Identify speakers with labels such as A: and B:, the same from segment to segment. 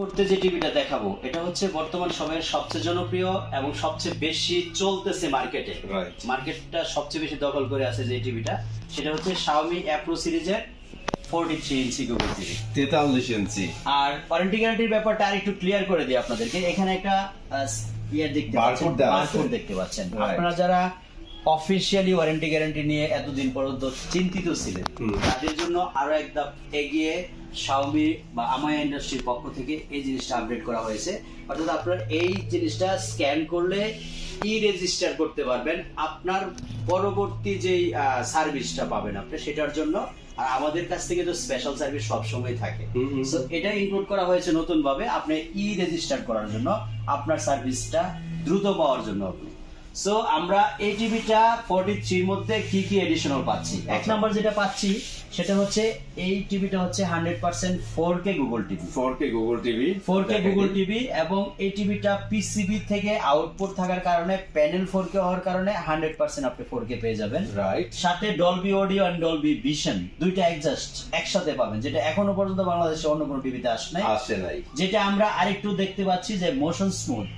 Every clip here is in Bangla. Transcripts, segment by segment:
A: করতে যে টিভিটা দেখাবো এটা হচ্ছে বর্তমান সময়ের সবচেয়ে জনপ্রিয় এবং সবচেয়ে বেশি চলতেছে মার্কেটে।
B: রাইট।
A: মার্কেটটা সবচেয়ে বেশি দখল করে আছে যে টিভিটা, সেটা হচ্ছে Xiaomi A Pro সিরিজের 43 ইঞ্চি গুগল টিভি।
B: 43 ইঞ্চি।
A: আর ওয়ারেন্টি গ্যারান্টির ব্যাপারটা আরেকটু ক্লিয়ার করে দিই আপনাদেরকে। এখানে একটা দেখতে পাচ্ছেন,
B: Barcode দেওয়া আছে।
A: বারকোড দেখতে পাচ্ছেন।
B: Right.
A: আপনারা যারা অফিশিয়ালি ওয়ারেন্টি গ্যারান্টি নিয়ে এতদিন পর্যন্ত চিন্তিত ছিলেন, তাদের জন্য আরো এক ধাপ এগিয়ে Xiaomi বা আমায়া ইন্ডাস্ট্রির পক্ষ থেকে এই জিনিসটা আপডেট করা হয়েছে। অর্থাৎ আপনারা এই জিনিসটা স্ক্যান করলে রেজিস্টার করতে পারবেন আপনার পরবর্তী যেই সার্ভিসটা পাবেন আপনি সেটার জন্য। আর আমাদের কাছ থেকে তো স্পেশাল সার্ভিস সবসময় থাকে, সো এটা ইনক্লুড করা হয়েছে নতুন ভাবে আপনি রেজিস্টার করার জন্য, আপনার সার্ভিসটা দ্রুত পাওয়ার জন্য। আপনি সো আমরা এই টিভিটা 43 এর মধ্যে কি কি এডিশনাল পাচ্ছি। এক নাম্বার যেটা পাচ্ছি সেটা হচ্ছে এই টিভিটা হচ্ছে 100% 4K Google TV.
B: 4K Google TV.
A: 4K Google TV এবং এই টিভিটা পিসিবি থেকে আউটপুট থাকার কারণে প্যানেল 4K হওয়ার কারণে 100% আপনি 4K পেয়ে যাবেন।
B: রাইট।
A: সাথে Dolby audio and Dolby vision দুইটা অ্যাডজাস্ট একসাথে পাবেন, যেটা এখনো পর্যন্ত বাংলাদেশে অন্য কোনো টিভিতে
B: আসে নাই।
A: যেটা আমরা আরেকটু দেখতে পাচ্ছি যে motion smooth.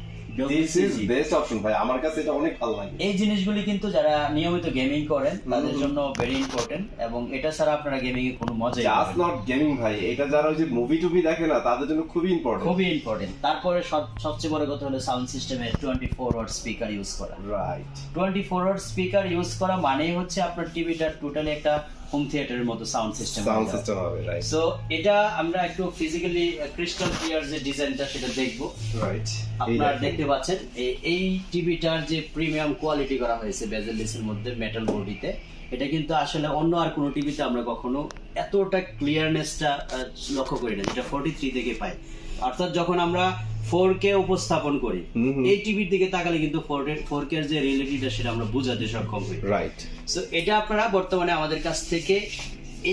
B: This is best option ভাই, আমার কাছে এটা অনেক ভালো লাগে।
A: এই জিনিসগুলি কিন্তু যারা নিয়মিত গেমিং করেন তাদের জন্য ভেরি ইম্পর্টেন্ট, এবং এটা ছাড়া আপনারা গেমিং এ কোনো মজাই
B: জাস্ট
A: পাবেন না।
B: নট গেমিং ভাই, এটা যারা ওই যে মুভি টুভি দেখে না তাদের জন্য খুবই ইম্পর্টেন্ট।
A: খুবই ইম্পর্টেন্ট। তারপরে সবচেয়ে বড় কথা হলো সাউন্ড সিস্টেমে 24 ওয়াট স্পিকার ইউজ করা।
B: রাইট।
A: 24 ওয়াট স্পিকার ইউজ করা মানেই হচ্ছে আপনার টিভিটা টোটালি একটা হোম থিয়েটারের মতো সাউন্ড সিস্টেম।
B: সাউন্ড সিস্টেম হবে। রাইট।
A: সো এটা আমরা একটু ফিজিক্যালি ক্রিস্টাল ক্লিয়ার যে ডিজাইনটা সেটা দেখব।
B: রাইট।
A: আপনারা দেখতে পাচ্ছেন এই টিভিটার যে প্রিমিয়াম কোয়ালিটি করা হয়েছে বেজেললেসের মধ্যে মেটাল বডিতে, এটা কিন্তু আসলে অন্য আর কোনো টিভিতে আমরা কখনো এতটা ক্লিয়ারনেসটা লক্ষ্য করি না, যেটা 43 থেকে পাই। অর্থাৎ যখন আমরা 4K উপস্থাপন করি এই টিভির দিকে তাকালে কিন্তু 4K এর যে রিয়েলিটিটা সেটা আমরা বোঝাতে সক্ষম হই।
B: রাইট।
A: সো এটা আপনারা বর্তমানে আমাদের কাছ থেকে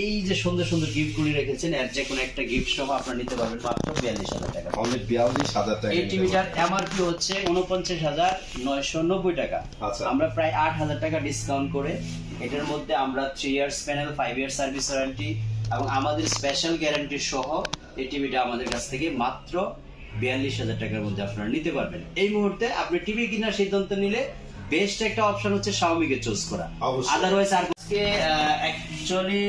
A: এই যে সুন্দর সুন্দর গিফটগুলি রেখেছেন, এর যে কোনো একটা গিফট সহ আপনারা নিতে পারবেন মাত্র 42,000 টাকা।
B: অনলি 42,000 টাকা।
A: এই টিভিটার এমআরপি হচ্ছে 49,990 টাকা।
B: আচ্ছা।
A: আমরা প্রায় 8,000 টাকা ডিসকাউন্ট করে এটার মধ্যে আমরা 3 years panel, 5 year service warranty এবং আমাদের স্পেশাল গ্যারান্টি সহ এই টিভিটা আমাদের কাছ থেকে মাত্র 42,000 টাকার মধ্যে আপনারা নিতে পারবেন। এই মুহূর্তে আপনি টিভি কেনার সিদ্ধান্ত নিলে বেস্ট একটা অপশন হচ্ছে Xiaomi কে চুজ করা। আদারওয়াইজ আর আজকে অ্যাকচুয়ালি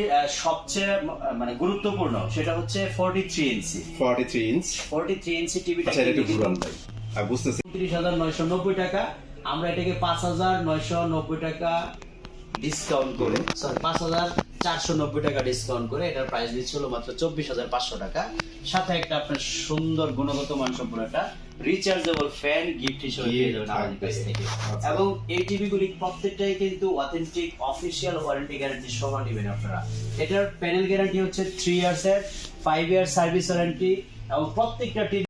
A: সবচেয়ে মানে গুরুত্বপূর্ণ সেটা হচ্ছে 43 ইঞ্চি।
B: 43 ইঞ্চ।
A: 43 ইঞ্চি টিভিটা
B: আচ্ছা, এটা একটু ঘুরান ভাই। আমি বুঝতেছি।
A: 29,990 টাকা, আমরা এটাকে 5,990 টাকা ডিসকাউন্ট করে, সরি 5,490 টাকা ডিসকাউন্ট করে এটার প্রাইস দিচ্ছিল মাত্র 24,500 টাকা। সাথে একটা আপনার সুন্দর গুণগত মানসম্পন্ন একটা রিচার্জেবল ফ্যান গিফট হিসেবে পেয়ে যাবেন আমাদের কাছ থেকে। এবং এই টিভিগুলি প্রত্যেকটাই কিন্তু অথেন্টিক অফিশিয়াল ওয়ারেন্টি গ্যারান্টি সহ নেবেন আপনারা। এটার প্যানেল গ্যারান্টি হচ্ছে 3 ইয়ার্স এর, 5 ইয়ার সার্ভিস ওয়ারেন্টি এবং প্রত্যেকটা